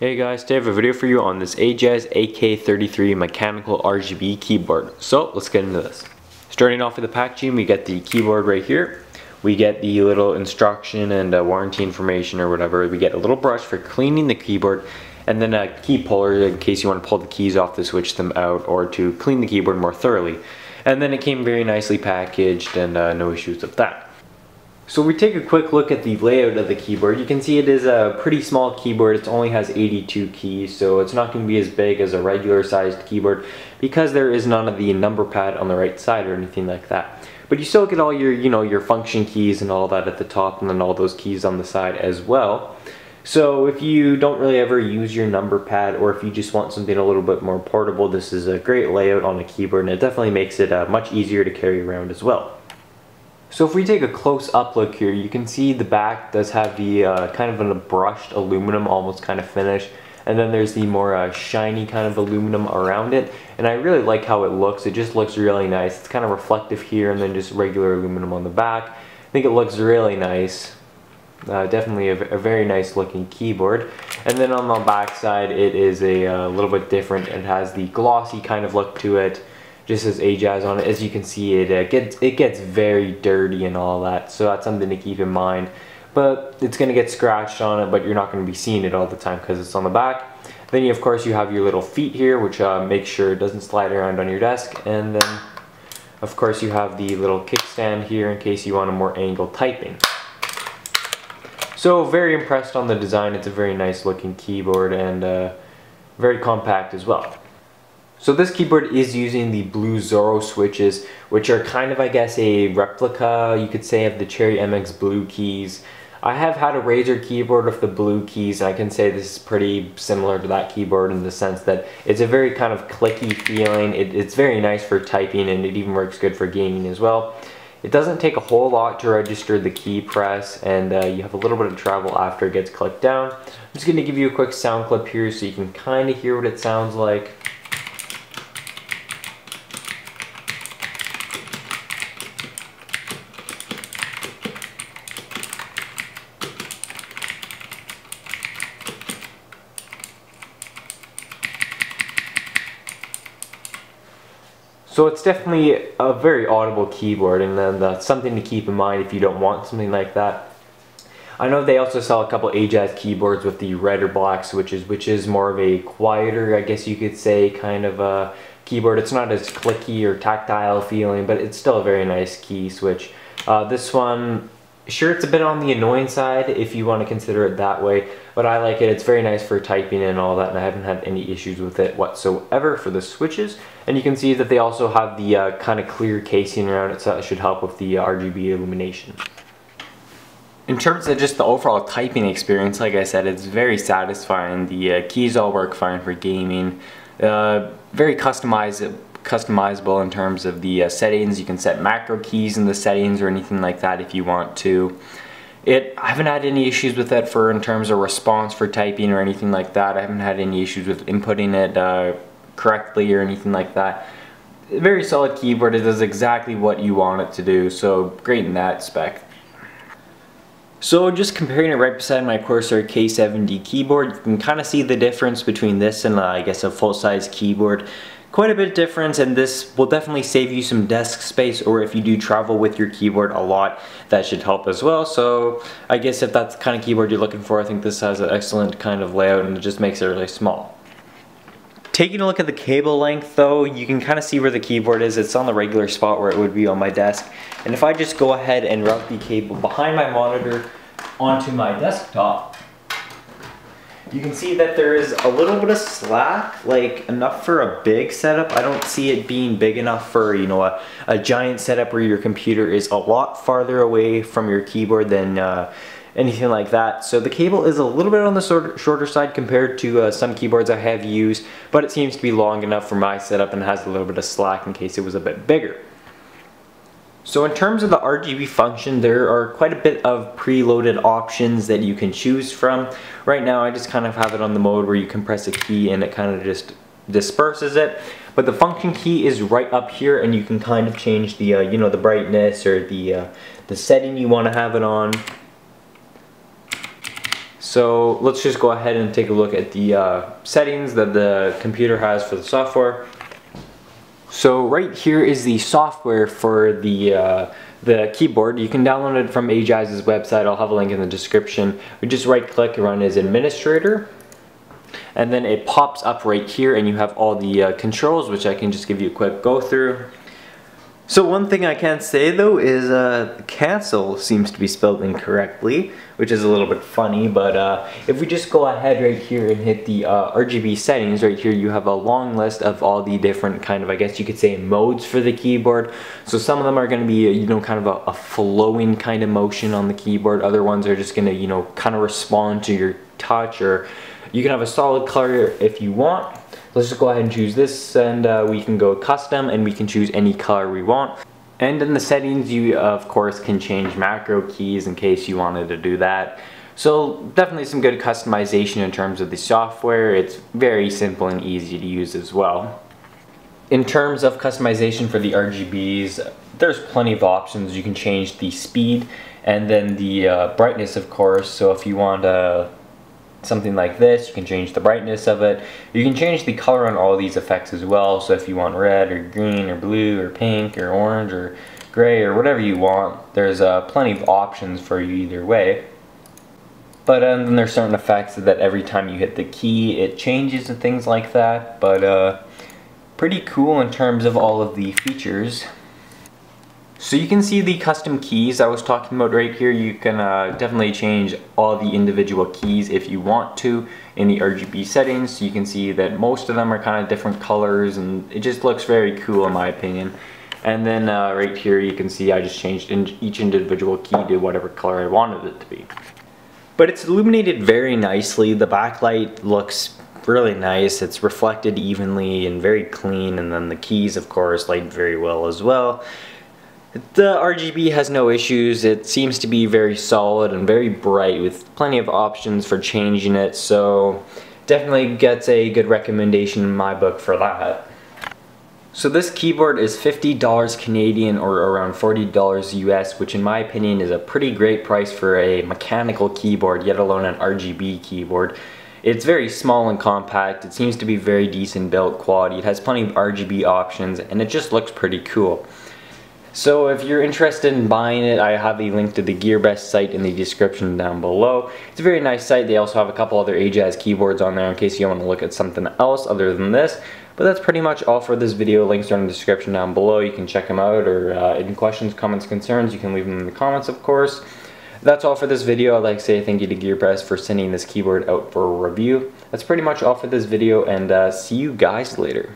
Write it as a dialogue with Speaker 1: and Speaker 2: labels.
Speaker 1: Hey guys, today I have a video for you on this Ajazz AK33 mechanical RGB keyboard. So let's get into this. Starting off with the packaging, we get the keyboard right here. We get the little instruction and warranty information or whatever. We get a little brush for cleaning the keyboard, and then a key puller in case you want to pull the keys off to switch them out or to clean the keyboard more thoroughly. And then it came very nicely packaged and no issues with that. So we take a quick look at the layout of the keyboard. You can see it is a pretty small keyboard. It only has 82 keys, so it's not going to be as big as a regular sized keyboard because there is none of the number pad on the right side or anything like that. But you still get all your, your function keys and all that at the top, and then all those keys on the side as well. So if you don't really ever use your number pad, or if you just want something a little bit more portable, this is a great layout on a keyboard, and it definitely makes it much easier to carry around as well. So if we take a close up look here, you can see the back does have the kind of a brushed aluminum almost kind of finish, and then there's the more shiny kind of aluminum around it, and I really like how it looks. It just looks really nice. It's kind of reflective here and then just regular aluminum on the back. I think it looks really nice. Definitely a very nice looking keyboard. And then on the back side it is a little bit different. It has the glossy kind of look to it. Just as Ajazz on it. As you can see, it gets very dirty and all that, so that's something to keep in mind. But it's going to get scratched on it, but you're not going to be seeing it all the time because it's on the back. Then of course you have your little feet here, which make sure it doesn't slide around on your desk. And then of course you have the little kickstand here in case you want a more angled typing. So very impressed on the design. It's a very nice looking keyboard and very compact as well. So this keyboard is using the blue Zorro switches, which are kind of, I guess, a replica, you could say, of the Cherry MX blue keys. I have had a Razer keyboard with the blue keys, and I can say this is pretty similar to that keyboard in the sense that it's a very kind of clicky feeling. It's very nice for typing, and it even works good for gaming as well. It doesn't take a whole lot to register the key press, and you have a little bit of travel after it gets clicked down. I'm just going to give you a quick sound clip here so you can kind of hear what it sounds like. So it's definitely a very audible keyboard, and then that's something to keep in mind if you don't want something like that. I know they also sell a couple Ajazz keyboards with the red or black switches, which is more of a quieter, I guess you could say, kind of a keyboard. It's not as clicky or tactile feeling, but it's still a very nice key switch. This one, sure, it's a bit on the annoying side if you want to consider it that way, but I like it. It's very nice for typing and all that, and I haven't had any issues with it whatsoever for the switches. And you can see that they also have the kind of clear casing around it, so that should help with the RGB illumination. In terms of just the overall typing experience, like I said, it's very satisfying. The keys all work fine for gaming. Very customizable in terms of the settings. You can set macro keys in the settings or anything like that if you want to. I haven't had any issues with it in terms of response for typing or anything like that. I haven't had any issues with inputting it correctly or anything like that. Very solid keyboard. It does exactly what you want it to do, so great in that spec. So just comparing it right beside my Corsair K7D keyboard, you can kind of see the difference between this and I guess a full-size keyboard. Quite a bit of difference, and this will definitely save you some desk space, or if you do travel with your keyboard a lot, that should help as well. So I guess if that's the kind of keyboard you're looking for, I think this has an excellent kind of layout, and it just makes it really small. Taking a look at the cable length though, you can kind of see where the keyboard is. It's on the regular spot where it would be on my desk. And if I just go ahead and route the cable behind my monitor onto my desktop, you can see that there is a little bit of slack, like enough for a big setup. I don't see it being big enough for, a giant setup where your computer is a lot farther away from your keyboard than anything like that. So the cable is a little bit on the shorter side compared to some keyboards I have used, but it seems to be long enough for my setup and has a little bit of slack in case it was a bit bigger. So in terms of the RGB function, there are quite a bit of preloaded options that you can choose from. Right now I just kind of have it on the mode where you can press a key and it kind of just disperses it. But the function key is right up here, and you can kind of change the the brightness or the setting you want to have it on. So let's just go ahead and take a look at the settings that the computer has for the software. So right here is the software for the keyboard. You can download it from Ajazz's website. I'll have a link in the description. We just right click and run as administrator. And then it pops up right here and you have all the controls, which I can just give you a quick go through. So one thing I can say though is cancel seems to be spelled incorrectly, which is a little bit funny, but if we just go ahead right here and hit the RGB settings right here, you have a long list of all the different kind of, I guess you could say, modes for the keyboard. So some of them are going to be, you know, kind of a flowing kind of motion on the keyboard. Other ones are just going to, you know, kind of respond to your touch, or you can have a solid color if you want. Let's just go ahead and choose this, and we can go custom and we can choose any color we want. And in the settings you of course can change macro keys in case you wanted to do that. So definitely some good customization in terms of the software. It's very simple and easy to use as well. In terms of customization for the RGBs, there's plenty of options. You can change the speed and then the brightness, of course. So if you want something like this, you can change the brightness of it. You can change the color on all these effects as well. So if you want red or green or blue or pink or orange or gray or whatever you want, there's plenty of options for you either way. But then there's certain effects that every time you hit the key it changes and things like that. But pretty cool in terms of all of the features. So you can see the custom keys I was talking about right here. You can definitely change all the individual keys if you want to in the RGB settings. So you can see that most of them are kind of different colors and it just looks very cool in my opinion. And then right here you can see I just changed each individual key to whatever color I wanted it to be. But it's illuminated very nicely. The backlight looks really nice. It's reflected evenly and very clean, and then the keys of course light very well as well. The RGB has no issues. It seems to be very solid and very bright with plenty of options for changing it, so definitely gets a good recommendation in my book for that. So this keyboard is $50 Canadian or around $40 US, which in my opinion is a pretty great price for a mechanical keyboard, yet alone an RGB keyboard. It's very small and compact. It seems to be very decent build quality. It has plenty of RGB options and it just looks pretty cool. So if you're interested in buying it, I have a link to the Gearbest site in the description down below. It's a very nice site. They also have a couple other Ajazz keyboards on there in case you want to look at something else other than this. But that's pretty much all for this video. Links are in the description down below. You can check them out, or any questions, comments, concerns, you can leave them in the comments, of course. That's all for this video. I'd like to say thank you to Gearbest for sending this keyboard out for a review. That's pretty much all for this video, and see you guys later.